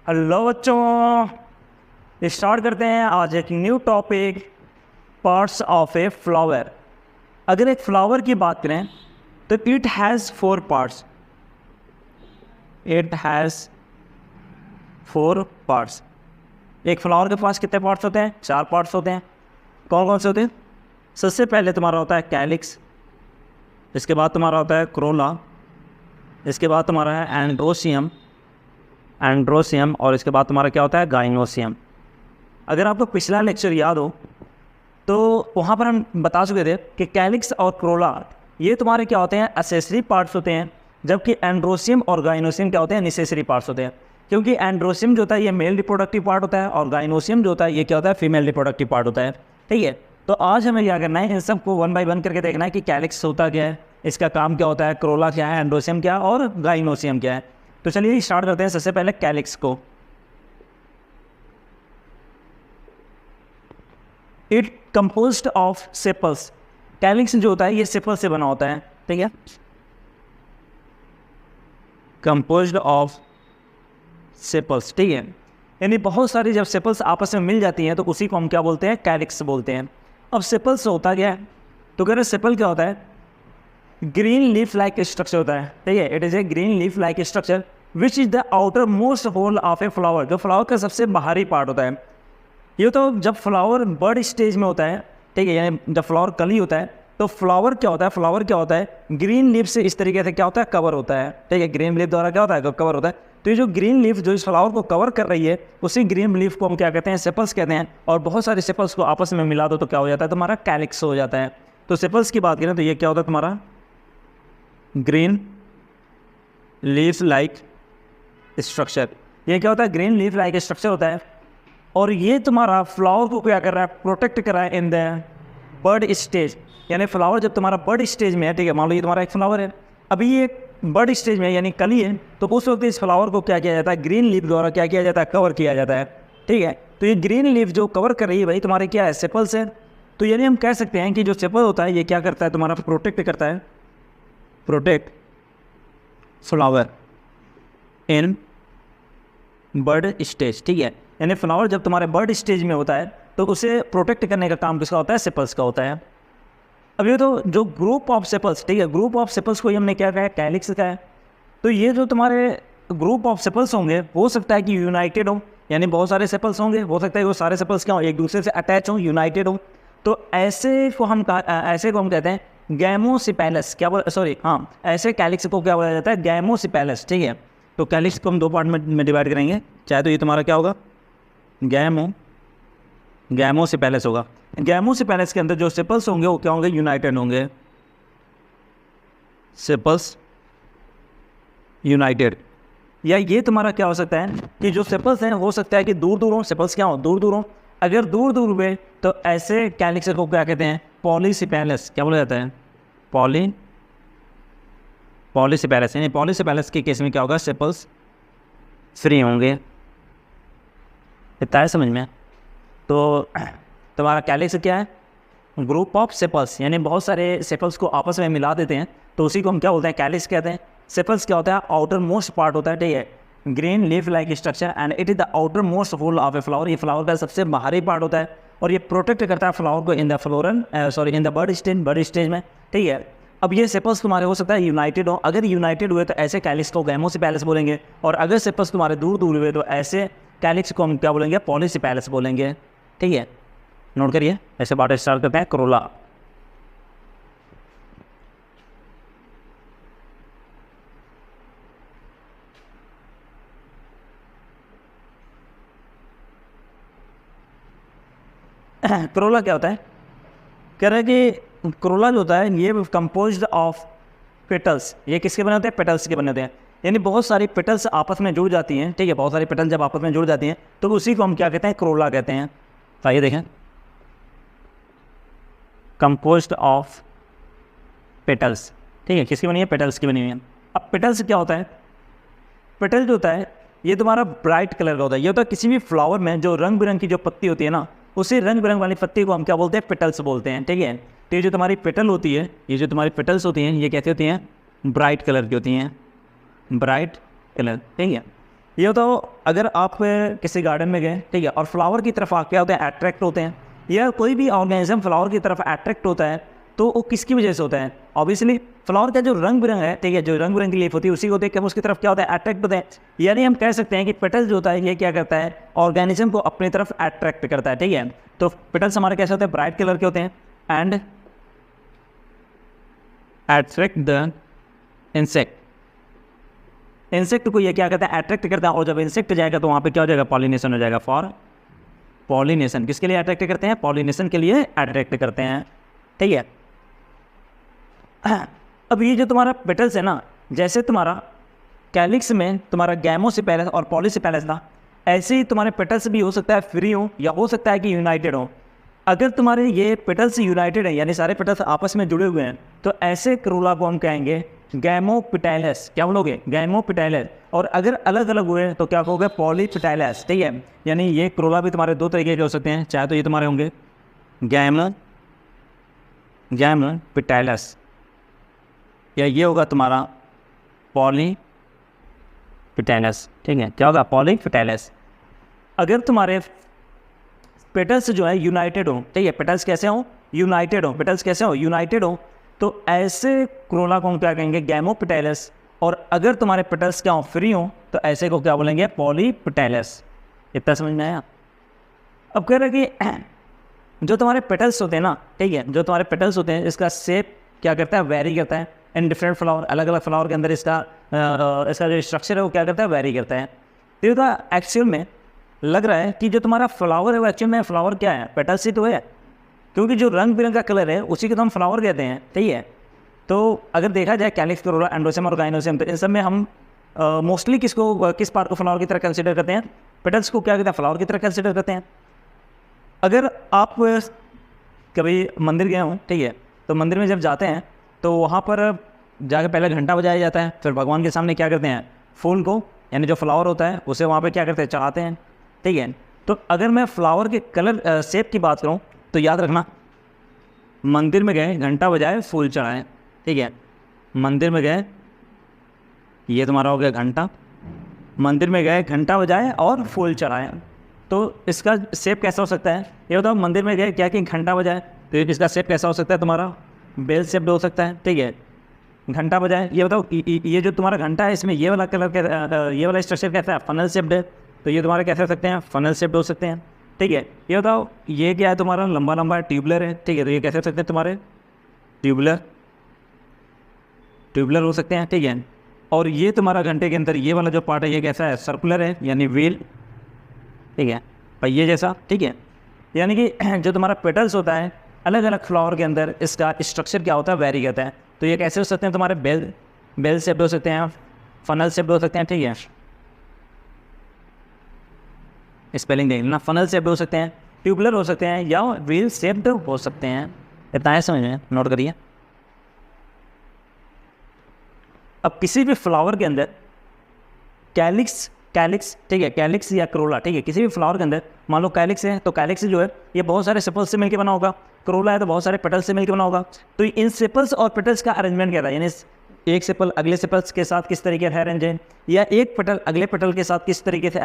Hello बच्चों, start करते हैं आज एक new topic, parts of a flower. अगर एक फ्लावर की बात करें तो it has 4 parts. It has 4 parts. एक फ्लावर के पास कितने पार्ट्स होते हैं? 4 पार्ट्स होते हैं। कौन कौन से होते हैं? सबसे पहले तुम्हारा होता है कैलिक्स, इसके बाद तुम्हारा होता है क्रोला, इसके बाद तुम्हारा है एंड्रोसियम और इसके बाद तुम्हारा क्या होता है? गाइनोसियम। अगर आपको पिछला लेक्चर याद हो तो वहाँ पर हम बता चुके थे कि कैलिक्स और क्रोला ये तुम्हारे क्या होते हैं? एसेसरी पार्ट्स होते हैं, जबकि एंड्रोसियम और गाइनोसियम क्या होते हैं? नेसेसरी पार्ट्स होते हैं। क्योंकि एंड्रोसियम जो होता है ये मेल रिप्रोडक्टिव पार्ट होता है और गाइनोसियम जो होता है ये क्या होता है? फीमेल रिप्रोडक्टिव पार्ट होता है। ठीक है, तो आज हमें क्या करना है, इन सबको 1 बाय 1 करके देखना है कि कैलिक्स होता क्या है, इसका काम क्या होता है, क्रोला क्या है, एंड्रोसियम क्या है और गाइनोसियम क्या है। तो चलिए स्टार्ट करते हैं सबसे पहले कैलिक्स को। It composed of sepals. Calyx जो होता है ये सेपल से बना होता है। ठीक है, कंपोज्ड ऑफ सेपल्स। ठीक है, यानी बहुत सारी जब सेपल्स आपस में मिल जाती हैं तो उसी को हम क्या बोलते हैं? कैलिक्स बोलते हैं। अब सेपल्स होता क्या है? तो कह रहे सेपल क्या होता है? ग्रीन लीफ लाइक स्ट्रक्चर होता है। ठीक है, it is a green leaf like structure which is the outer most whorl of a flower. जो फ्लावर का सबसे बाहरी पार्ट होता है। ये तो जब फ्लावर बर्ड स्टेज में होता है, ठीक है, यानी जब फ्लावर कली होता है तो फ्लावर क्या होता है? फ्लावर क्या होता है? ग्रीन लीफ से इस तरीके से क्या होता है? कवर होता है। ठीक है, ग्रीन लीफ द्वारा क्या होता है? कवर होता है। तो ये जो ग्रीन लीफ जो इस फ्लावर को कवर कर रही है उसी ग्रीन लीफ को हम क्या कहते हैं? सेपल्स कहते हैं। और बहुत सारे सेपल्स को आपस में मिला दो तो क्या हो जाता है? तुम्हारा कैलिक्स हो जाता है। तो सेपल्स की बात करें तो ये क्या होता है? तुम्हारा ग्रीन लीफ लाइक स्ट्रक्चर। ये क्या होता है? ग्रीन लीफ लाइक स्ट्रक्चर होता है। और ये तुम्हारा फ्लावर को क्या कर रहा है? प्रोटेक्ट कर रहा है इन द बर्ड स्टेज। यानी फ्लावर जब तुम्हारा बर्ड स्टेज में है, ठीक है, मान लो ये तुम्हारा एक फ्लावर है, अभी ये बर्ड स्टेज में है यानी कली है, तो उस वक्त इस फ्लावर को क्या किया जाता है? ग्रीन लीफ द्वारा क्या किया जाता है? कवर किया जाता है। ठीक है, तो ये ग्रीन लीफ जो कवर कर रही है भाई तुम्हारे क्या है? सेपल्स है। तो यानी हम कह सकते हैं कि जो सेपल होता है ये क्या करता है? तुम्हारा प्रोटेक्ट करता है, protect flower in bud stage. ठीक है, यानी फ्लावर जब तुम्हारे बर्ड स्टेज में होता है तो उसे प्रोटेक्ट करने का काम किसका होता है? सेपल्स का होता है। अब ये तो जो ग्रुप ऑफ सेपल्स, ठीक है, ग्रुप ऑफ सेपल्स को ही हमने क्या कहा है? कैलिक्स का है। तो ये जो तुम्हारे ग्रुप ऑफ सेपल्स होंगे हो सकता है कि यूनाइटेड हो, यानी बहुत सारे सेपल्स होंगे, हो सकता है वो सारे सेपल्स क्या हो? एक दूसरे से अटैच हों, यूनाइटेड हो। तो ऐसे को हम कहते हैं गैमोसिपेलस। क्या बोला? सॉरी, हाँ, ऐसे कैलिक्स को क्या बोला जाता है? गैमोसिपेलस। ठीक है, तो कैलिक्स को हम 2 पार्ट में डिवाइड करेंगे। चाहे तो ये तुम्हारा क्या होगा? गैमोसिपेलस होगा। गैमोसिपेलस के अंदर जो सेपल्स होंगे वो क्या होंगे? यूनाइटेड होंगे। Sepals United. या ये तुम्हारा क्या हो सकता है कि जो सेपल्स हैं हो सकता है कि दूर दूर हों, सेपल्स क्या हो? दूर दूर हों। अगर दूर दूर हुए तो ऐसे कैलिक्स को क्या कहते हैं? पॉलीसिपेलस। क्या बोला जाता है? पॉलीसिपेलस। यानी पॉलीसिपेलस के केस में क्या होगा? सेपल्स फ्री होंगे। इतना है समझ में? तो तुम्हारा कैलिक्स क्या है? ग्रुप ऑफ सेपल्स, यानी बहुत सारे सेपल्स को आपस में मिला देते हैं तो उसी को हम क्या बोलते हैं? कैलिक्स कहते हैं। सेपल्स क्या होता है? आउटर मोस्ट पार्ट होता है। ठीक है, green leaf like structure and it is the outer most whorl of a flower. ये फ्लावर का सबसे बाहरी पार्ट होता है और ये प्रोटेक्ट करता है फ्लावर को इन द बर्ड स्टेज में। ठीक है, अब ये सेपल्स तुम्हारे हो सकता है यूनाइटेड हो। अगर यूनाइटेड हुए तो ऐसे कैलिक्स को गैमोसिपेलस बोलेंगे, और अगर सेपल्स तुम्हारे दूर दूर हुए तो ऐसे कैलिक्स को हम क्या बोलेंगे? पॉलीसिपेलस बोलेंगे। ठीक है, नोट करिए। ऐसे बात स्टार्ट करते हैं। क्रोला, क्रोला क्या होता है? कह रहे हैं कि क्रोला जो होता है ये कंपोज्ड ऑफ पेटल्स। ये किसके बने होते हैं? पेटल्स के बने होते हैं। यानी बहुत सारी पेटल्स आपस में जुड़ जाती हैं। ठीक है, बहुत सारी पेटल्स जब आपस में जुड़ जाती हैं तो उसी को हम क्या कहते हैं? क्रोला कहते हैं। तो आइए देखें, कंपोज्ड ऑफ पेटल्स। ठीक है, किसकी बनी है? पेटल्स की बनी हुई है। अब पेटल्स क्या होता है? पेटल जो होता है ये तुम्हारा ब्राइट कलर का होता है। ये होता है किसी भी फ्लावर में जो रंग बिरंग की जो पत्ती होती है ना, उसी रंग बिरंग वाली पत्ती को हम क्या बोलते हैं? पेटल्स बोलते हैं। ठीक है, तो ये जो तुम्हारी पेटल होती है, ये जो तुम्हारी पेटल्स होती हैं ये कैसी होती हैं? ब्राइट कलर की होती हैं, ब्राइट कलर। ठीक है, ये बताओ, अगर आप किसी गार्डन में गए, ठीक है, और फ्लावर की तरफ आप क्या होते हैं, अट्रैक्ट होते हैं, या कोई भी ऑर्गेनिज्म फ्लावर की तरफ अट्रैक्ट होता है, तो वो किसकी वजह से होता है? ऑब्वियसली फ्लावर का जो रंग बिरंग है, ठीक है, जो रंग बिरंगी लीफ होती है उसी को देख के हम उसकी तरफ क्या होता है, अट्रैक्ट होते हैं। यानी हम कह सकते हैं कि पेटल जो होता है ये क्या करता है, ऑर्गेनिज्म को अपनी तरफ अट्रैक्ट करता है, ठीक है। तो पेटल्स हमारे कैसे होते हैं, ब्राइट कलर के होते हैं and attract the insect. Insect को ये क्या करता है, अट्रैक्ट करता है, और जब इंसेक्ट जाएगा तो वहाँ पे क्या हो जाएगा, पॉलिनेशन हो जाएगा। फॉर पॉलिनेशन, किसके लिए अट्रैक्ट करते हैं, पॉलिनेशन के लिए अट्रैक्ट करते हैं, ठीक है। अब ये जो तुम्हारा पेटल्स है ना, जैसे तुम्हारा कैलिक्स में तुम्हारा गैमोसेपेलस और पॉलीसेपेलस था, ऐसे ही तुम्हारे पेटल्स भी हो सकता है फ्री हो या हो सकता है कि यूनाइटेड हो। अगर तुम्हारे ये पेटल्स यूनाइटेड है, यानी सारे पेटल्स आपस में जुड़े हुए हैं, तो ऐसे क्रोला को हम कहेंगे गैमोपेटैलस। क्या बोलोगे, गैमोपेटैलस। और अगर अलग अलग हुए तो क्या कहोगे, पॉलीपेटैलस, ठीक है। यानी ये क्रोला भी तुम्हारे दो तरीके के हो सकते हैं, चाहे तो ये तुम्हारे होंगे गैमोपेटैलस, या ये होगा तुम्हारा पॉलीपेटैलस, ठीक है। क्या होगा, पॉलीपेटैलस। अगर तुम्हारे पेटल्स जो है यूनाइटेड हो, ठीक है, पेटल्स कैसे हो, यूनाइटेड हो, पेटल्स कैसे हो, यूनाइटेड हो, तो ऐसे क्रोला को हम क्या कहेंगे, गैमोपेटैलस। और अगर तुम्हारे पेटल्स क्या हो, फ्री हो, तो ऐसे को क्या बोलेंगे, पॉलीपेटैलस। इतना समझ में आया? अब कह रहे कि जो तुम्हारे पेटल्स होते हैं ना, ठीक है, जो तुम्हारे पेटल्स होते हैं, इसका शेप क्या करता है, वेरी करता है इन डिफरेंट फ्लावर। अलग अलग फ्लावर के अंदर इसका जो स्ट्रक्चर है वो क्या करता है, वेरी करता है। तो ये एक्चुअल में लग रहा है कि जो तुम्हारा फ्लावर है वो एक्चुअल में फ्लावर क्या है, पेटल्स ही तो है, क्योंकि जो रंग बिरंग का कलर है उसी को तो हम फ्लावर कहते हैं, ठीक है। तो अगर देखा जाए कैलिक्स, कोरोला, एंड्रोसियम और गाइनोसियम, तो इन सब में हम मोस्टली किस पार्ट को फ्लावर की तरह कंसिडर करते हैं, पेटल्स को क्या कहते हैं, फ्लावर की तरह कंसिडर करते हैं। अगर आप कभी मंदिर गए हों, ठीक है, तो मंदिर में जब जाते हैं तो वहाँ पर जाकर पहले घंटा बजाया जाता है, फिर भगवान के सामने क्या करते हैं, फूल को, यानी जो फ्लावर होता है उसे वहाँ पे क्या करते हैं, चढ़ाते हैं, ठीक है। तो अगर मैं फ्लावर के कलर शेप की बात करूँ तो याद रखना, मंदिर में गए, घंटा बजाए, फूल चढ़ाए, ठीक है। मंदिर में गए, ये तुम्हारा हो गया घंटा, मंदिर में गए, घंटा बजाए और फूल चढ़ाए। तो इसका शेप कैसा हो सकता है, ये बताओ। मंदिर में गए, क्या कि घंटा बजाए, तो इसका शेप कैसा हो सकता है, तुम्हारा बेल शेप्ड हो सकता है, ठीक है। घंटा बजाए, ये बताओ, ये जो तुम्हारा घंटा है इसमें ये वाला कलर, ये वाला स्ट्रक्चर कैसा है, फनल शेप्ड है, तो ये तुम्हारे कैसे हो सकते हैं, फनल शेप्ड हो सकते हैं, ठीक है। ये बताओ, ये क्या है, तुम्हारा लंबा लंबा ट्यूबुलर है, ठीक है, तो ये कैसे हो सकते हैं, तुम्हारे ट्यूबुलर हो सकते हैं, ठीक है। और ये तुम्हारा घंटे के अंदर ये वाला जो पार्ट है ये कैसा है, सर्कुलर है, यानी व्हील, ठीक है, पहिए जैसा, ठीक है। यानी कि जो तुम्हारा पेटल्स होता है अलग अलग फ्लावर के अंदर इसका स्ट्रक्चर क्या होता है, वेरी करता है। तो ये कैसे हो सकते हैं, तुम्हारे बेल शेप्ड हो सकते हैं, फनल शेप्ड हो सकते हैं, ठीक है, स्पेलिंग देख लेना, फनल शेप्ड हो सकते हैं, ट्यूबुलर हो सकते हैं, या व्हील शेप्ड हो सकते हैं। इतना है समझ में, नोट करिए। अब किसी भी फ्लावर के अंदर कैलिक्स, ठीक है, कैलिक्स या क्रोला, ठीक है, किसी भी फ्लावर के अंदर मान लो कैलिक्स है, तो कैलिक्स जो है ये बहुत सारे सेपल्स से मिलकर बना होगा, क्रोला है तो बहुत सारे पेटल्स से मिलकर बना होगा। तो इन सेपल्स और पेटल्स का अरेंजमेंट क्या था, यानी एक सेपल अगले सेपल्स के साथ किस तरीके से अरेंज है, या एक पेटल अगले पेटल के साथ किस तरीके से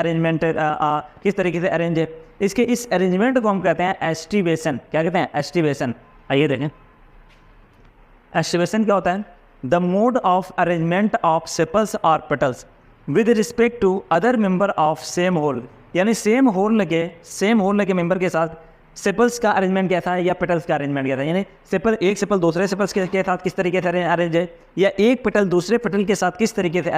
किस तरीके से अरेंज है, इसके इस अरेंजमेंट को हम कहते हैं एस्टिवेशन। क्या कहते हैं, एस्टिवेशन। आइए देखें, एस्टिवेशन क्या होता है, the mode of arrangement of sepals और petals with respect to other member of same whorl. यानी सेम होल लगे मेंबर के साथ सेपल्स का अरेंजमेंट कैसा है, या पेटल्स का अरेंजमेंट कैसा है। यानी एक सेपल दूसरे सेपल्स के साथ किस तरीके से अरेंज है, या एक पेटल दूसरे पेटल के साथ किस तरीके से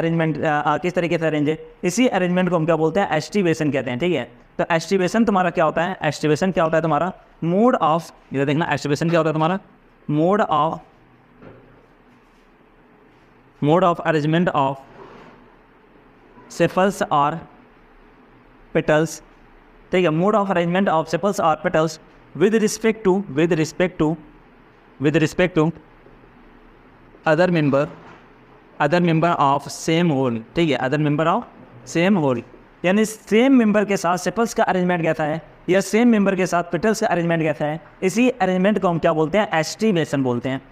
अरेंज है। इसी अरेंजमेंट को हम क्या बोलते हैं, एस्टिवेशन कहते हैं, ठीक है। तो एस्टिवेशन तुम्हारा क्या होता है, एस्टिवेशन क्या होता है तुम्हारा, मोड ऑफ, ये देखना, एस्टिवेशन क्या होता है तुम्हारा, mode of arrangement of sepals और पेटल्स, ठीक है, mode of arrangement of sepals और petals with respect to other member of same whorl, ठीक है, other member of same whorl. यानी सेम मेंबर के साथ सेपल्स का अरेंजमेंट कैसा है, या सेम मेंबर के साथ पेटल्स का अरेंजमेंट कैसा है, इसी अरेंजमेंट को हम क्या बोलते हैं, एस्टिवेशन बोलते हैं।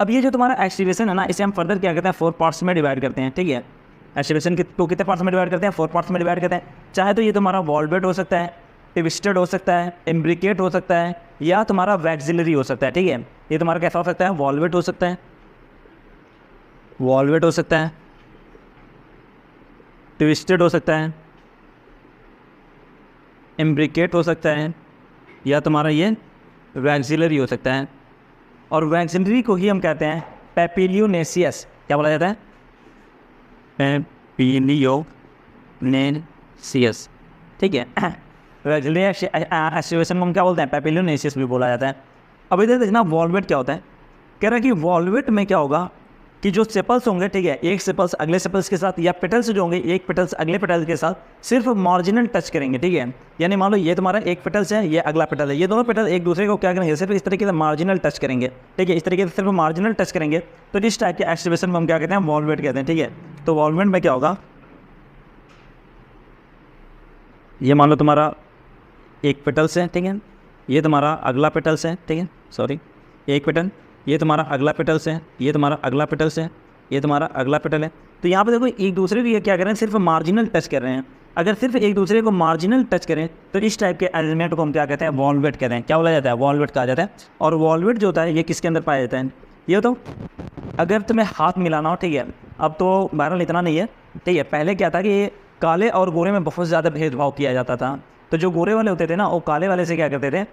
अब ये जो तुम्हारा एस्टिवेशन है ना, इसे हम फर्दर क्या करते हैं, 4 पार्ट्स में डिवाइड करते हैं, ठीक है। एस्टिवेशन को कितने पार्ट्स में डिवाइड करते हैं? 4 पार्ट्स में डिवाइड करते हैं। चाहे तो ये तुम्हारा वॉल्वेट हो सकता है, ट्विस्टेड हो सकता है, इम्ब्रिकेट हो सकता है, या तुम्हारा वैक्सिलरी हो सकता है। ठीक है, ये तुम्हारा कैसा हो सकता है? वॉल्वेट हो सकता है, वॉल्वेट हो सकता है, ट्विस्टेड हो सकता है, इम्ब्रिकेट हो सकता है, या तुम्हारा ये वैक्सिलरी हो सकता है। और वैक्सिलरी को ही हम कहते हैं पेपिलियोनेसियस। क्या बोला जाता है? पेपिलियोनेसियस। ठीक है, वैक्सिलरी एस्टिवेशन को हम क्या बोलते हैं? पेपिलियोनेसियस भी बोला जाता है। अब इधर देखना वॉल्वेट क्या होता है। कह रहा है कि वॉल्वेट में क्या होगा कि जो सेपल्स होंगे, ठीक है, एक सेपल्स अगले सेपल्स के साथ, या पेटल्स जो होंगे एक पेटल्स अगले पेटल्स के साथ सिर्फ मार्जिनल टच करेंगे। ठीक है, यानी मान लो ये तुम्हारा एक पेटल्स है, ये अगला पेटल है, ये दोनों पेटल एक दूसरे को क्या करेंगे? सिर्फ इस तरीके से मार्जिनल टच करेंगे। ठीक है, इस तरीके से सिर्फ मार्जिनल टच करेंगे। तो इस टाइप के एक्टिवेशन में हम क्या कहते हैं? वॉल्वेट कहते हैं। ठीक है, तो वॉल्वेट में क्या होगा, ये मान लो तुम्हारा एक पेटल्स है, ठीक है, ये तुम्हारा अगला पेटल्स है, ठीक है, सॉरी एक पेटल, ये तुम्हारा अगला पेटल्स है, ये तुम्हारा अगला पेटल्स है, ये तुम्हारा अगला पेटल है। तो यहाँ पे देखो एक दूसरे को ये क्या कर रहे हैं? सिर्फ मार्जिनल टच कर रहे हैं। अगर सिर्फ एक दूसरे को मार्जिनल टच करें तो इस टाइप के एलिमेंट को हम क्या कहते हैं? वॉल्वेट कहते हैं। क्या बोला जाता है? वॉल्वेट कहा जाता है। और वॉल्वेट जो होता है ये किसके अंदर पाया जाता है? ये तो अगर तुम्हें हाथ मिलाना हो, ठीक है, अब तो बहरहाल इतना नहीं है, ठीक है, पहले क्या था कि काले और गोरे में बहुत ज़्यादा भेदभाव किया जाता था। तो जो गोरे वाले होते थे ना, वो काले वाले से क्या करते थे?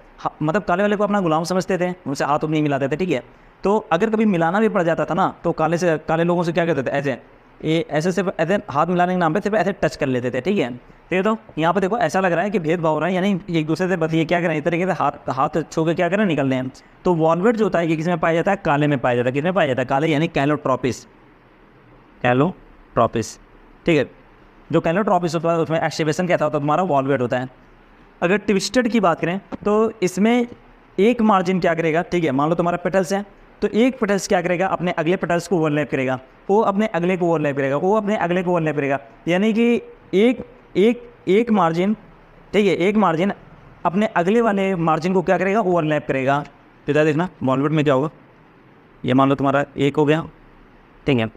मतलब काले वाले को अपना गुलाम समझते थे, उनसे हाथ नहीं मिलाते थे। ठीक है, तो अगर कभी मिलाना भी पड़ जाता था ना, तो काले लोगों से क्या करते थे? ऐसे सिर्फ ऐसे हाथ मिलाने के नाम पे सिर्फ ऐसे टच कर लेते थे। ठीक है, तो यहाँ पे देखो ऐसा लग रहा है कि भेदभाव हो रहा है, यानी एक दूसरे से बस ये क्या करें? इस तरीके से हाथ छू के क्या करें? निकल रहे हैं। तो वॉल्वेट जो होता है ये किस में पाया जाता है? काले में पाया जाता है। किस में पाया जाता है? काले, यानी कैलोट्रोपिस। कैलोट्रोपिस, ठीक है, जो कैलोट्रोपिस होता है उसमें एक्टिवेशन क्या होता है? तुम्हारा वॉल्वेट होता है। अगर ट्विस्टेड की बात करें तो इसमें एक मार्जिन क्या करेगा? ठीक है, मान लो तुम्हारा पेटल्स है, तो एक पेटल्स क्या करेगा? अपने अगले पेटल्स को ओवरलैप करेगा, वो अपने अगले को ओवरलैप करेगा, वो अपने अगले को ओवरलैप करेगा, यानी कि एक मार्जिन, ठीक है, एक मार्जिन अपने अगले वाले मार्जिन को क्या करेगा? ओवरलैप करेगा। तो इधर देखना वॉल्वेट में क्या होगा, ये मान लो तुम्हारा एक हो गया, ठीक है,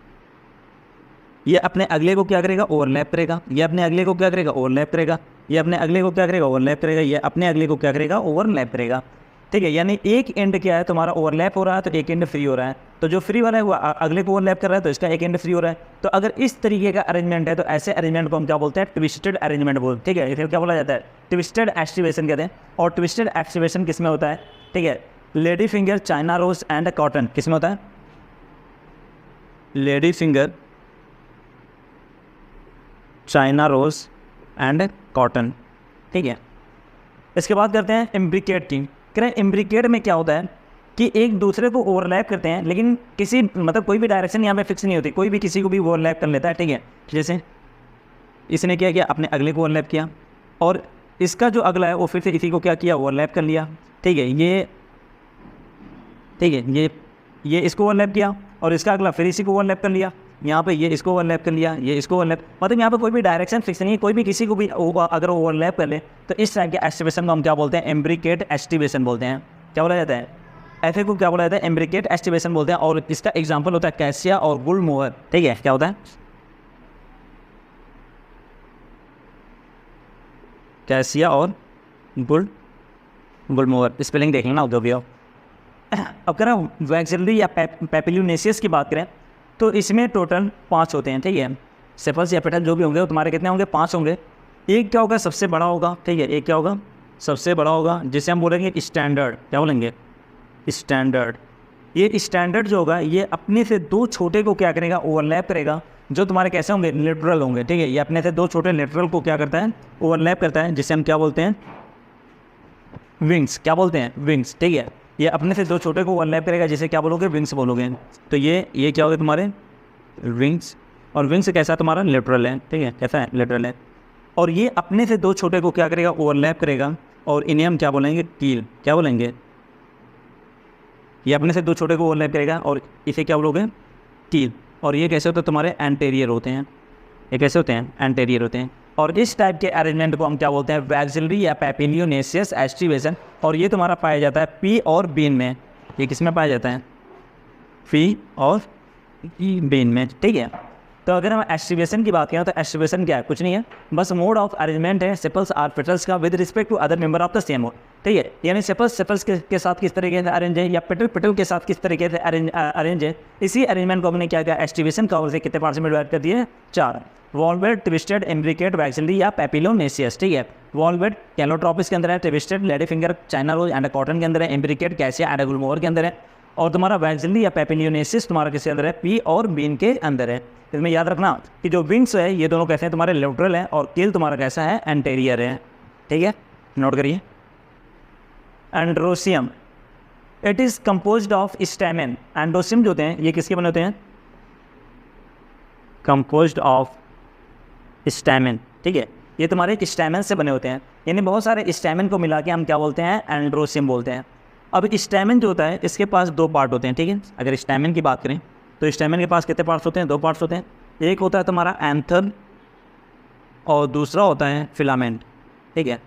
ये अपने अगले को क्या करेगा? ओवरलैप करेगा, ये अपने अगले को क्या करेगा? ओवरलैप करेगा, ये अपने अगले को क्या करेगा? ओवरलैप करेगा, ये अपने अगले को क्या करेगा? ओवरलैप करेगा। ठीक है, यानी एक एंड क्या है तुम्हारा? ओवरलैप हो रहा है, तो एक एंड फ्री हो रहा है। तो जो फ्री वाला है वो अगले को ओवरलैप कर रहा है, तो इसका एक एंड फ्री हो रहा है। तो अगर इस तरीके का अरेंजमेंट है तो ऐसे अरेंजमेंट को हम क्या बोलते हैं? ट्विस्टेड अरेंजमेंट बोलते हैं। ठीक है, इसे क्या बोला जाता है? ट्विस्टेड एक्टिवेशन कहते हैं। और ट्विस्टेड एक्टिवेशन किस में होता है? ठीक है, lady finger, China rose and cotton किस में होता है? Lady finger, China rose and cotton. ठीक है, इसके बाद करते हैं इम्ब्रिकेट की। करें इम्ब्रिकेट में क्या होता है कि एक दूसरे को ओवरलैप करते हैं, लेकिन किसी मतलब कोई भी डायरेक्शन यहाँ पे फिक्स नहीं होती, कोई भी किसी को भी ओवरलैप कर लेता है। ठीक है, जैसे इसने क्या किया? अपने अगले को ओवरलैप किया, और इसका जो अगला है वो फिर से इसी को क्या किया? ओवरलैप कर लिया। ठीक है, ये इसको ओवरलैप किया, और इसका अगला फिर इसी को ओवरलैप कर लिया। यहाँ पे ये इसको ओवरलैप कर लिया, ये इसको ओवरलैप, मतलब यहाँ पे कोई भी डायरेक्शन फिक्स नहीं है, कोई भी किसी को भी अगर ओवरलैप कर ले तो इस टाइप के एक्टिवेशन को हम क्या बोलते हैं? इम्ब्रिकेट एक्टिवेशन बोलते हैं। क्या बोला जाता है? ऐसे को क्या बोला जाता है? इम्ब्रिकेट एक्टिवेशन बोलते हैं। और इसका एग्जाम्पल होता है कैसिया और गुलमोहर। ठीक है, क्या होता है? कैसिया और गुलमोहर, स्पेलिंग देख लेना जो भी हो। अब करें वैक्सिलरी या पेपिलियोनेसियस की बात करें तो इसमें टोटल 5 होते हैं। ठीक है, सेपल्स या पेटल जो भी होंगे वो तुम्हारे कितने होंगे? 5 होंगे। एक क्या होगा? सबसे बड़ा होगा। ठीक है, एक क्या होगा? सबसे बड़ा होगा, जिसे हम बोलेंगे स्टैंडर्ड। क्या बोलेंगे? स्टैंडर्ड। ये स्टैंडर्ड जो होगा ये अपने से 2 छोटे को क्या करेगा? ओवरलैप करेगा, जो तुम्हारे कैसे होंगे? लिटरल होंगे। ठीक है, ये अपने से 2 छोटे लिटरल को क्या करता है? ओवरलैप करता है, जिसे हम क्या बोलते हैं? विंग्स। क्या बोलते हैं? विंग्स। ठीक है, ये अपने से 2 छोटे को ओवरलैप करेगा, जिसे क्या बोलोगे? विंग्स बोलोगे। तो ये क्या होगा तुम्हारे? विंग्स। और विंग्स कैसा तुम्हारा? लिटरल है। ठीक है, कैसा है? लिटरल है। और ये अपने से 2 छोटे को क्या करेगा? ओवरलैप करेगा, और इन्हें हम क्या बोलेंगे? कील। क्या बोलेंगे? ये अपने से 2 छोटे को ओवरलैप करेगा, और इसे क्या बोलोगे? कील। और ये कैसे होते हैं? तुम्हारे एंटेरियर होते हैं। ये कैसे होते हैं? एंटेरियर होते हैं। और इस टाइप के अरेंजमेंट को हम क्या बोलते हैं? वैक्सिलरी या पेपिलियोनेसियस एक्टिवेशन। और ये तुम्हारा पाया जाता है पी और बीन में। ये किस में पाया जाता है? पी और बीन में। ठीक है, तो अगर हम एस्टिवेशन की बात करें तो एस्टिवेशन क्या है, कुछ नहीं है, बस मोड ऑफ अरेंजमेंट है सेपल्स आर पेटल्स का with respect to other member of the same mode, ठीक है। यानी सेपल्स के साथ किस तरीके से अरेंज है या पेटल के साथ किस तरीके से अरेंज है, इसी अरेंजमेंट को हमने क्या किया, एस्टिवेशन का उसे कितने पार्ट में डिवाइड कर दिए, 4। वॉल्वेट, ट्विस्टेड, एम्ब्रिकेट, वैक्सिली या पैपिलोनेसियस, ठीक है। वॉल्वेट कैलोट्रोपिस के अंदर है, twisted lady finger, China rose and cotton के अंदर है, एम्ब्रिकेट कैसिया एंड गुलमोहर के अंदर है, और तुम्हारा वैक्सिली या पैपिलोनेसियस तुम्हारा किसके अंदर है, पी और बीन के अंदर है। इसमें याद रखना कि जो विंग्स है ये दोनों कैसे हैं, तुम्हारे लेटरल है, और कील तुम्हारा कैसा है, एंटेरियर है, ठीक है, नोट करिए। Androecium, it is composed of stamen. Androecium जो होते हैं ये किसके बने होते हैं, कंपोज्ड ऑफ स्टैमेन, ठीक है, ये तुम्हारे स्टैमेन से बने होते हैं, यानी बहुत सारे स्टैमेन को मिला के हम क्या बोलते हैं, एंड्रोसियम बोलते हैं। अब स्टैमेन जो होता है इसके पास 2 पार्ट होते हैं, ठीक है। अगर स्टैमेन की बात करें तो स्टैमेन के पास कितने पार्ट्स होते हैं, 2 पार्ट्स होते हैं। एक होता है तुम्हारा एंथर और दूसरा होता है फिलामेंट, ठीक है।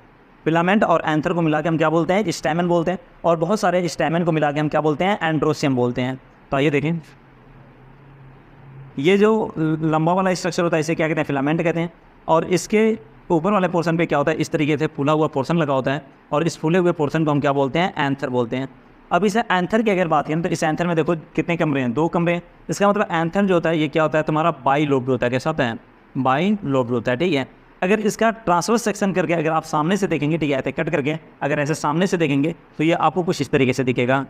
फिलामेंट और एंथर को मिला के हम क्या बोलते हैं, स्टैमेन बोलते हैं, और बहुत सारे स्टैमेन को मिला के हम क्या बोलते हैं, एंड्रोसियम बोलते हैं। तो आइए देखें, ये जो लंबा वाला स्ट्रक्चर होता है इसे क्या कहते हैं, फिलामेंट कहते हैं, और इसके ऊपर वाले पोर्शन पे क्या होता है, इस तरीके से फूला हुआ पोर्शन लगा होता है, और इस फूले हुए पोर्शन को हम क्या बोलते हैं, एंथर बोलते हैं। अब इस एंथर की अगर बात करें तो इस एंथर में देखो कितने कमरे हैं, 2 कमरे हैं। इसका मतलब एंथर जो होता है ये क्या होता है, तुम्हारा बाई लोब्ड होता है, कैसा होता है, बाई लोब्ड होता है, ठीक है। अगर इसका ट्रांसवर्स सेक्शन करके अगर आप सामने से देखेंगे, ठीक है, ऐसे कट करके अगर ऐसे सामने से देखेंगे तो ये आपको कुछ इस तरीके से दिखेगा,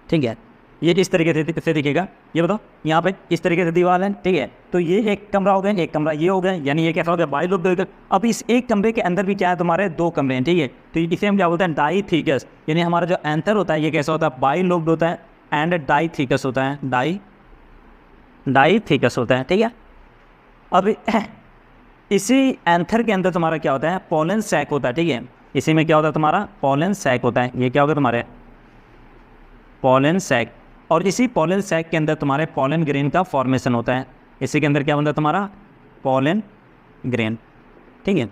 ठीक है, ये इस तरीके से दिखेगा। ये बताओ यहाँ पे इस तरीके से दीवार है, ठीक है, तो ये एक कमरा हो गया, एक कमरा ये हो गया, यानी ये कैसा हो गया, बाई लोब्ड हो गया। अब इस एक कमरे के अंदर भी क्या है, तुम्हारे 2 कमरे हैं, ठीक है, तो इसे हम क्या बोलते हैं, डाईथीकस, यानी हमारा जो एंथर होता है ये कैसा होता है, बाई लोब्ड होता है एंड डाईथीकस होता है, डाईथीकस होता है, ठीक है। अब इसी एंथर के अंदर तुम्हारा क्या होता है, पोलन सैक होता है, ठीक है। इसी में क्या होता है, तुम्हारा पोलन सैक होता है, ये क्या होगा तुम्हारे पोलन सैक, और इसी पोलन सैक के अंदर तुम्हारे पोलन ग्रेन का फॉर्मेशन होता है। इसी के अंदर क्या बनता है, तुम्हारा पोलन ग्रेन, ठीक है।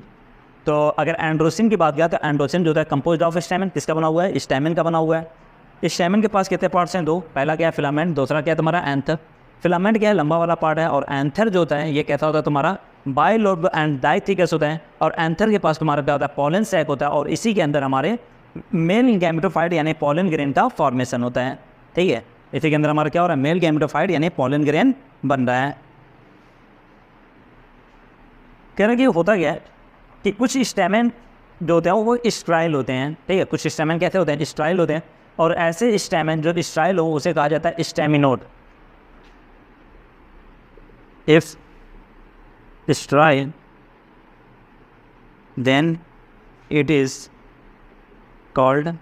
तो अगर एंड्रोसियम की बात किया तो एंड्रोसियम जो होता है कंपोज्ड ऑफ स्टैमेन, किसका बना हुआ है, स्टैमेन का बना हुआ है। इस स्टैमेन के पास कितने पार्ट्स हैं, 2, पहला क्या है फिलामेंट, दूसरा क्या है तुम्हारा एंथर। फिलामेंट क्या है, लंबा वाला पार्ट है, और एंथर जो होता है ये कैसा होता है, तुम्हारा बाई लोब्ड एंड डाईथीकस होता है, और एंथर के पास तुम्हारा क्या होता है, पोलन सैक होता है, और इसी के अंदर हमारे मेल गैमेटोफाइट यानी पोलन ग्रेन का फॉर्मेशन होता है, ठीक है। इसी के अंदर हमारा क्या हो रहा है, मेल गैमेटोफाइट यानी पोलन ग्रेन बन रहा है। कह रहे कि होता क्या है कि कुछ स्टैमेन जो होते हैं वो स्ट्राइल होते हैं, ठीक है, कुछ स्टैमेन कैसे होते हैं, स्ट्राइल होते हैं, और ऐसे स्टैमेन जो स्ट्राइल हो उसे कहा जाता है staminode. If sterile then it is called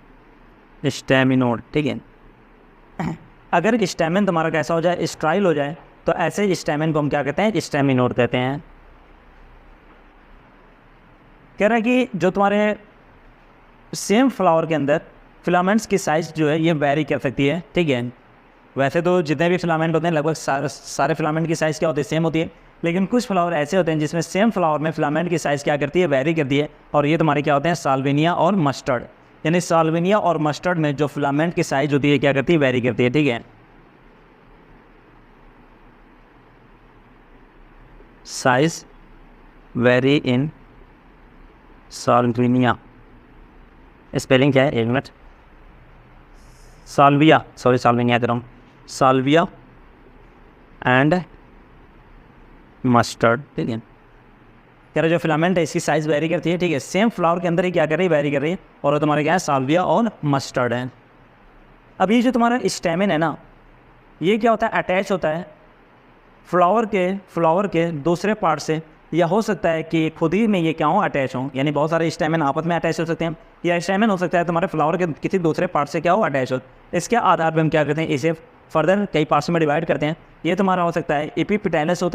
staminode, ठीक है। अगर स्टैमिन तुम्हारा कैसा हो जाए, स्ट्राइल हो जाए, तो ऐसे स्टैमिन को हम क्या कहते हैं, स्टैमिनोड कहते हैं। कह रहा है कि जो तुम्हारे सेम फ्लावर के अंदर फिलामेंट्स की साइज़ जो है ये वेरी कर सकती है, ठीक है। वैसे तो जितने भी फिलामेंट होते हैं लगभग सारे फिलामेंट की साइज़ क्या होती है, सेम होती है, लेकिन कुछ फ्लावर ऐसे होते हैं जिसमें सेम फ्लावर में फिलामेंट की साइज़ क्या करती है, वेरी करती है, और ये तुम्हारे क्या होते हैं, साल्विनिया और मस्टर्ड। यानी साल्विनिया और मस्टर्ड में जो फिलामेंट की साइज़ होती है क्या करती है, वेरी करती है, ठीक है। Size very in Salvinia, spelling क्या है, एक मिनट, साल्विया, सॉरी साल्विनिया कह रहा हूँ, साल्विया एंड मस्टर्ड, ठीक है। कह रहे जो फिलामेंट है इसकी साइज़ वेरी करती है, ठीक है, सेम फ्लावर के अंदर ही क्या कर रही है, वेरी कर रही है, और तुम्हारे क्या है, साल्विया और मस्टर्ड है। अब ये जो तुम्हारा स्टैमेन है ना, ये क्या होता है, अटैच होता है फ्लावर के दूसरे पार्ट से, या हो सकता है कि खुद ही में ये क्या हो, अटैच हो, यानी बहुत सारे स्टैमेन आपस में अटैच हो सकते हैं, या स्टैमेन हो सकता है तुम्हारे फ्लावर के किसी दूसरे पार्ट से क्या हो, अटैच हो। इसके आधार पर हम क्या करते हैं, इसे फर्दर कई पार्ट्स में डिवाइड करते हैं। ये तुम्हारा हो सकता है एपीपिटैलस हो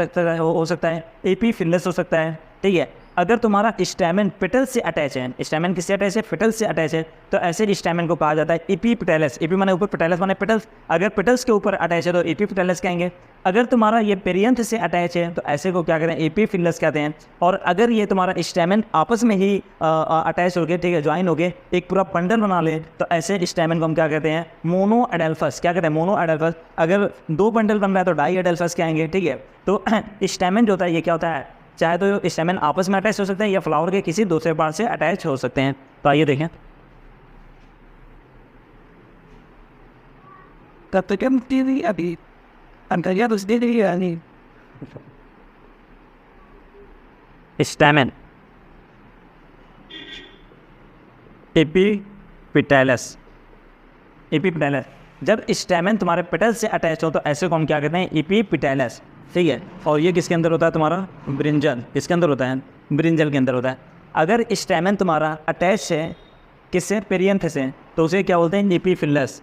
सकता है, एपीफिलस हो सकता है, ठीक है, अगर तुम्हारा स्टैमेन पेटल से अटैच है, स्टैमेन किससे अटैच है, पेटल से अटैच है, तो ऐसे स्टैमेन को कहा जाता है एपीपेटलस। एपी माने ऊपर, पेटलस माने पेटल्स। अगर पेटल्स के ऊपर अटैच है तो एपीपेटलस कहेंगे। अगर तुम्हारा ये पेरियंथ से अटैच है तो ऐसे को क्या कहते हैं, एपीफिलस कहते हैं। और अगर ये तुम्हारा स्टैमेन आपस में ही अटैच हो गए, ठीक है, ज्वाइन हो गए, एक पूरा बंडल बना ले, तो ऐसे स्टैमेन को हम क्या कहते हैं, मोनो एडेल्फस। क्या कहते हैं, मोनो एडेल्फस। अगर 2 बंडल बन रहा है तो डाई एडेल्फस कहेंगे, ठीक है। तो स्टैमेन जो होता है ये क्या होता है, चाहे तो स्टैमेन आपस में अटैच हो सकते हैं या फ्लावर के किसी दूसरे पार्ट से अटैच हो सकते हैं। तो आइए देखें। अभी अंतरिया तो दे दी यानी स्टैमेन, एपीपेटलस, एपीपेटलस। जब स्टैमेन तुम्हारे पेटल से अटैच हो तो ऐसे को हम क्या कहते हैं, एपीपेटलस, ठीक है। और ये किसके अंदर होता है, तुम्हारा ब्रिंजल, इसके अंदर होता है, ब्रिंजल के अंदर होता है। अगर स्टैमेन तुम्हारा अटैच है किससे, पेरियंथ से, तो उसे क्या बोलते हैं, एपीफिलस,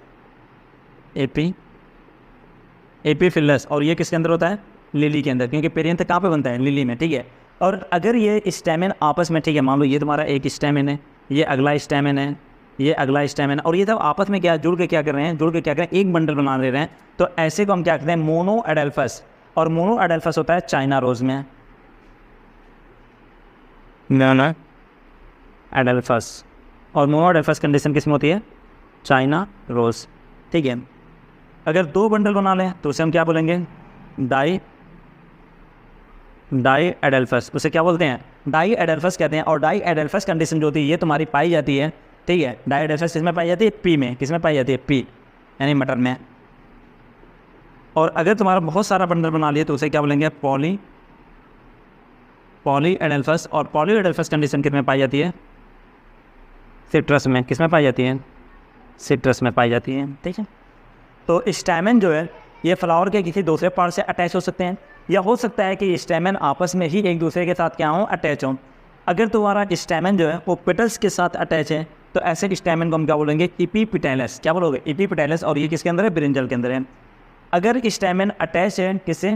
एपीफिलस। और ये किसके अंदर होता है, लिली के अंदर, क्योंकि पेरियंथ कहाँ पे बनता है, लिली में, ठीक है। और अगर ये स्टैमेन आपस में, ठीक है, मान लो ये तुम्हारा एक स्टैमेन है, ये अगला स्टैमेन है, ये अगला स्टैमेन, और ये सब आपस में क्या जुड़ के क्या कर रहे हैं, जुड़ के क्या कर रहे हैं, एक बंडल बना ले रहे हैं, तो ऐसे को हम क्या कहते हैं, मोनो एडेल्फस। और मोनो एडेल्फस होता है चाइना रोज में, मोनो एडेल्फस। और मोनो एडेल्फस कंडीशन किस में होती है, चाइना रोज, ठीक है। अगर 2 बंडल बना लें तो उसे हम क्या बोलेंगे, डाई एडेल्फस, उसे क्या बोलते हैं, डाई एडेल्फस कहते हैं। और डाई एडेल्फस कंडीशन जो होती है ये तुम्हारी पाई जाती है, ठीक है। डाई एडेल्फस किसमें पाई जाती है, पी में। किसमें पाई जाती है, पी यानी मटर में। और अगर तुम्हारा बहुत सारा बंडल बना लिया तो उसे क्या बोलेंगे, पॉली एडेल्फस। और पॉली एडेल्फस कंडीशन किसमें पाई जाती है, सिट्रस में। किसमें पाई जाती है, सिट्रस में पाई जाती है, ठीक है। तो स्टैमेन जो है ये फ्लावर के किसी दूसरे पार्ट से अटैच हो सकते हैं, या हो सकता है कि स्टैमेन आपस में ही एक दूसरे के साथ क्या हो, अटैच हो। अगर तुम्हारा स्टैमेन जो है वो पेटल्स के साथ अटैच है तो ऐसे स्टैमेन को हम क्या बोलेंगे, एपीपेटलस। क्या बोलोगे, एपीपेटलस। और ये किसके अंदर है, ब्रिंजल के अंदर है। अगर स्टैमेन अटैच है किससे,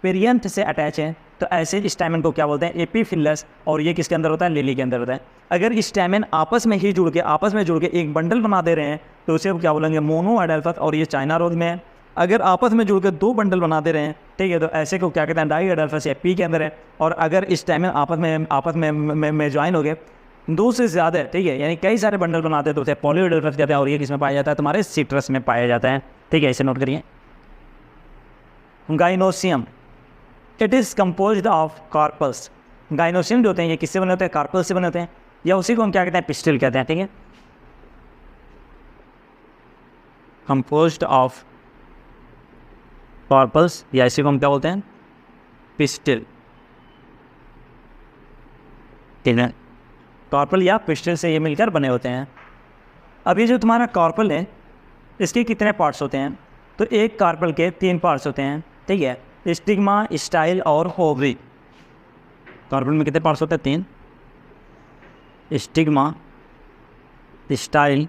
पेरियंथ से अटैच है, तो ऐसे स्टैमेन को क्या बोलते हैं, एपीफिलस। और ये किसके अंदर होता है, लिली के अंदर होता है। अगर स्टैमेन आपस में जुड़ के एक बंडल बना दे रहे हैं तो उसे क्या बोलेंगे, मोनो एडेल्फस। और ये चाइना रोज में है। अगर आपस में जुड़ के 2 बंडल बना दे रहे हैं, ठीक है, तो ऐसे को क्या कहते हैं, डाई एडेल्फस या पी के अंदर है। और अगर स्टैमेन आपस में ज्वाइन हो गए 2 से ज़्यादा, ठीक है, यानी कई सारे बंडल बनाते हैं तो उसे पॉली एडेल्फस कहते हैं। और ये किसमें पाया जाता है, तुम्हारे सिट्रस में पाया जाता है, ठीक है, इसे नोट करिए। Gynoecium, it is composed of carpels. Gynoecium जो होते हैं ये किससे बने होते हैं, कार्पल्स से बने होते हैं, या उसी को हम क्या कहते हैं, पिस्टिल कहते हैं, ठीक है। कंपोज्ड ऑफ कार्पल्स, या इसी को हम क्या बोलते हैं, पिस्टिल, ठीक है। कार्पल या पिस्टिल से ये मिलकर बने होते हैं। अब ये जो तुम्हारा कार्पल है इसके कितने पार्ट्स होते हैं, तो एक कार्पल के 3 पार्ट्स होते हैं, ठीक है, स्टिग्मा, स्टाइल और ओवरी। कार्पल में कितने पार्ट्स होते हैं, 3, स्टिग्मा, स्टाइल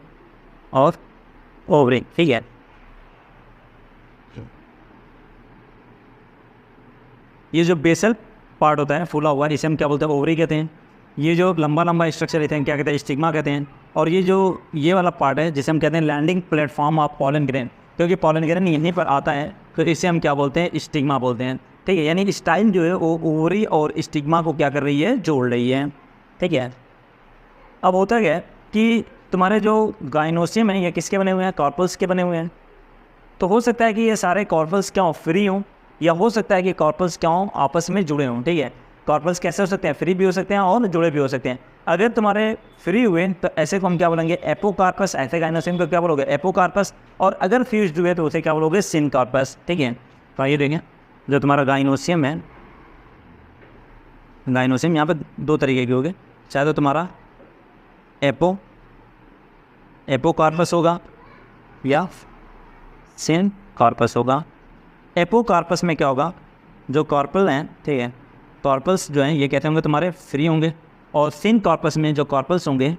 और ओवरी, ठीक है। ये जो बेसल पार्ट होता है फूला हुआ, इसे हम क्या बोलते हैं, ओवरी कहते हैं। ये जो लंबा स्ट्रक्चर रहते हैं क्या कहते हैं, स्टिग्मा कहते हैं। और ये वाला पार्ट है जिसे हम कहते हैं landing platform of pollen grain, क्योंकि पॉलन ग्रेन यहीं पर आता है तो इसे हम क्या बोलते हैं, स्टिग्मा बोलते हैं, ठीक है। यानी स्टाइल जो है वो ओवरी और स्टिग्मा को क्या कर रही है, जोड़ रही है, ठीक है। अब होता क्या है कि तुम्हारे जो गाइनोसियम है ये किसके बने हुए हैं, कार्पल्स के बने हुए हैं। तो हो सकता है कि ये सारे कार्पल्स क्या हो, फ्री हों, या हो सकता है कि कार्पल्स क्या हों, आपस में जुड़े हों, ठीक है। कार्पल्स कैसे हो सकते हैं, फ्री भी हो सकते हैं और जुड़े भी हो सकते हैं। अगर तुम्हारे फ्री हुए तो ऐसे को हम क्या बोलेंगे, एपोकार्पस। ऐसे गाइनोसियम को क्या बोलोगे, एपोकार्पस। और अगर फ्यूज्ड हुए तो उसे क्या बोलोगे, सिनकार्पस, ठीक है। तो आइए देखें, जो तुम्हारा गाइनोसियम है, गाइनोसियम यहाँ पे 2 तरीके के होंगे, चाहे तो तुम्हारा एपोकार्पस होगा या सिनकार्पस होगा। एपोकार्पस में क्या होगा, जो कार्पल हैं, ठीक है, कार्पल्स जो हैं ये कहते होंगे तुम्हारे फ्री होंगे। और सिनकार्पस में जो कार्पल्स होंगे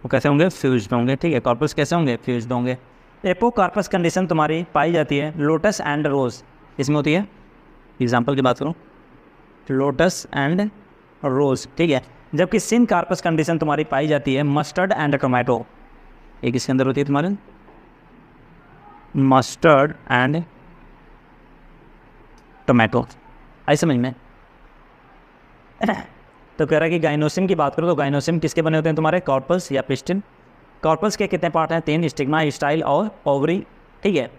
वो कैसे होंगे, फ्यूज्ड होंगे, ठीक है। कार्पल्स कैसे होंगे, फ्यूज्ड होंगे। एपोकार्पस कंडीशन तुम्हारी पाई जाती है लोटस एंड रोज, इसमें होती है। एग्जाम्पल की बात करूँ, लोटस एंड रोज, ठीक है। जबकि सिन कार्पस कंडीशन तुम्हारी पाई जाती है मस्टर्ड एंड टोमेटो, एक इसके अंदर होती है तुम्हारे मस्टर्ड एंड टोमेटो, आई समझ में। तो कह रहा है कि गाइनोसिम की बात करो तो गाइनोसिम किसके बने होते हैं तुम्हारे, कॉर्पस या पिस्टिन। कॉर्पस के कितने पार्ट हैं, 3, स्टिग्मा, स्टाइल और ओवरी, ठीक है।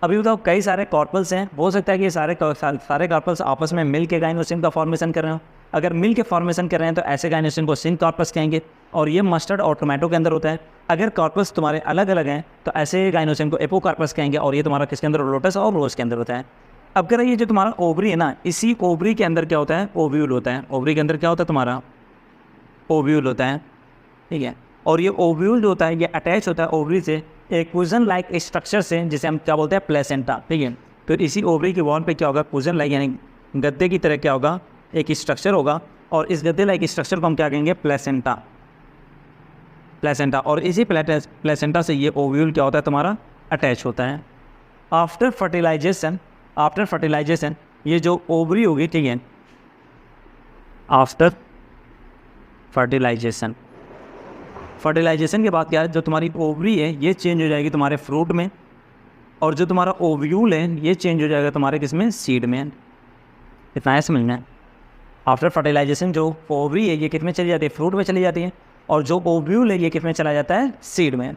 अभी बताओ कई सारे कॉर्पल्स हैं, हो सकता है कि ये सारे कॉर्पल्स आपस में मिल के गाइनोसिम का फॉर्मेशन कर रहे हो। अगर मिल के फॉर्मेशन कर रहे हैं तो ऐसे गाइनोसिम को सिन कॉर्पस कहेंगे, और ये मस्टर्ड और टोमेटो के अंदर होता है। अगर कॉर्पस तुम्हारे अलग अलग हैं तो ऐसे गाइनोसिम को एपोकार्पस कहेंगे, और ये तुम्हारा किसके अंदर, लोटस और रोज के अंदर होता है। अब कह रहा है ये जो तुम्हारा ओवरी है ना, इसी ओवरी के अंदर क्या होता है, ओव्यूल होता है। ओवरी के अंदर क्या होता है तुम्हारा, ओव्यूल होता है, ठीक है। और ये ओव्यूल जो होता है ये अटैच होता है ओवरी से एक कुजन लाइक स्ट्रक्चर से, जिसे हम क्या बोलते हैं, प्लेसेंटा, ठीक है। तो इसी ओवरी की वॉल पे क्या होगा, कुजन लाइक यानी गद्दे की तरह क्या होगा, एक स्ट्रक्चर होगा, और इस गद्दे लाइक स्ट्रक्चर को हम क्या कहेंगे, प्लेसेंटा, प्लेसेंटा। और इसी प्लेसेंटा से ये ओव्यूल क्या होता है तुम्हारा, अटैच होता है। आफ्टर फर्टिलाइजेशन ये जो ओवरी होगी, ठीक है, आफ्टर फर्टिलाइजेशन के बाद क्या है, जो तुम्हारी ओवरी है ये चेंज हो जाएगी तुम्हारे फ्रूट में, और जो तुम्हारा ओव्यूल है ये चेंज हो जाएगा तुम्हारे किसमें, सीड में। इतना है समझ में। आफ्टर फर्टिलाइजेशन जो ओवरी है ये किस में चली जाती है, फ्रूट में चली जाती है, और जो ओव्यूल है ये किस में चला जाता है, सीड में।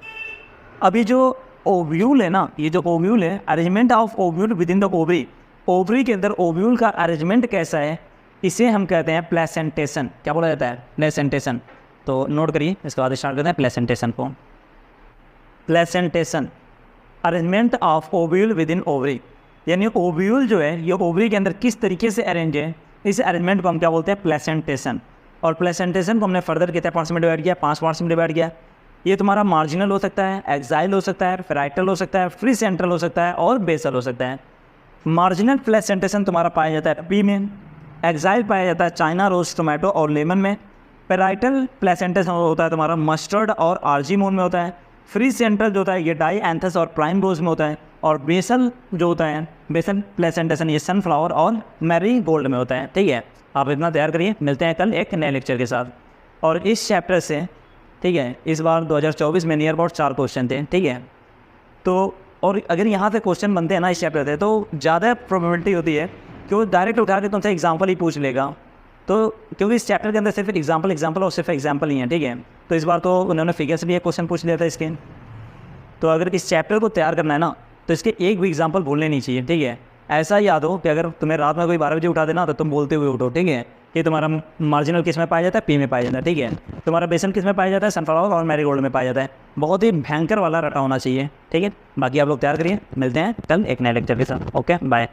अभी जो ओव्यूल है ना, ये जो ओव्यूल है, arrangement of ovule with in the ovary, ovary के अंदर ओव्यूल का अरेंजमेंट कैसा है, इसे हम कहते हैं प्लेसेंटेशन। क्या बोला जाता है, प्लेसेंटेशन। तो नोट करिए, इसके बाद स्टार्ट करते हैं प्लेसेंटेशन को। Placentation, arrangement of ovule with in ovary, यानी ओव्यूल जो है ये ओवरी के अंदर किस तरीके से अरेंज है, इस अरेंजमेंट को हम क्या बोलते हैं, प्लेसेंटेशन। और प्लेसेंटेशन को हमने फर्दर कितने पार्ट्स में डिवाइड किया, 5 पार्ट्स में डिवाइड किया। ये तुम्हारा मार्जिनल हो सकता है, एक्साइल हो सकता है, फेराइटल हो सकता है, फ्री सेंट्रल हो सकता है, और बेसल हो सकता है। मार्जिनल प्लेसेंटेशन तुम्हारा पाया जाता है पी में, एक्साइल पाया जाता है चाइना रोज, टोमेटो और लेमन में। पेराइटल प्लेसेंटेशन होता है तुम्हारा मस्टर्ड और आर्जी मून में होता है। फ्री सेंट्रल जो होता है ये डाई एंथस और प्राइम रोज में होता है। और बेसल जो होता है, बेसल प्लेसेंटेशन ये सनफ्लावर और मैरी गोल्ड में होता है, ठीक है। आप इतना तैयार करिए, मिलते हैं कल एक नए लेक्चर के साथ। और इस चैप्टर से, ठीक है, इस बार 2024 में नियर अबाउट 4 क्वेश्चन थे, ठीक है। तो और अगर यहाँ से क्वेश्चन बनते हैं ना इस चैप्टर से, तो ज़्यादा प्रोबेबिलिटी होती है कि वो डायरेक्ट उठा के तुमसे एग्जाम्पल ही पूछ लेगा। तो क्योंकि इस चैप्टर के अंदर सिर्फ एग्जाम्पल और सिर्फ एग्जाम्पल ही है, ठीक है। तो इस बार तो उन्होंने फिगर से भी एक क्वेश्चन पूछ लिया था इसके। तो अगर इस चैप्टर को तैयार करना है ना, तो इसके एक भी एग्जाम्पल भूलने नहीं चाहिए, ठीक है। ऐसा याद हो कि अगर तुम्हें रात में कोई 12 बजे उठा देना तो तुम बोलते हुए उठो, ठीक है। कि तुम्हारा मार्जिनल किस में पाया जाता है, पी में पाया जाता है, ठीक है। तुम्हारा बेसन किस में पाया जाता है, सनफ्लावर और मैरीगोल्ड में पाया जाता है। बहुत ही भयंकर वाला रटा होना चाहिए, ठीक है। बाकी आप लोग तैयार करिए, मिलते हैं कल एक नए लेक्चर के साथ। Okay, bye.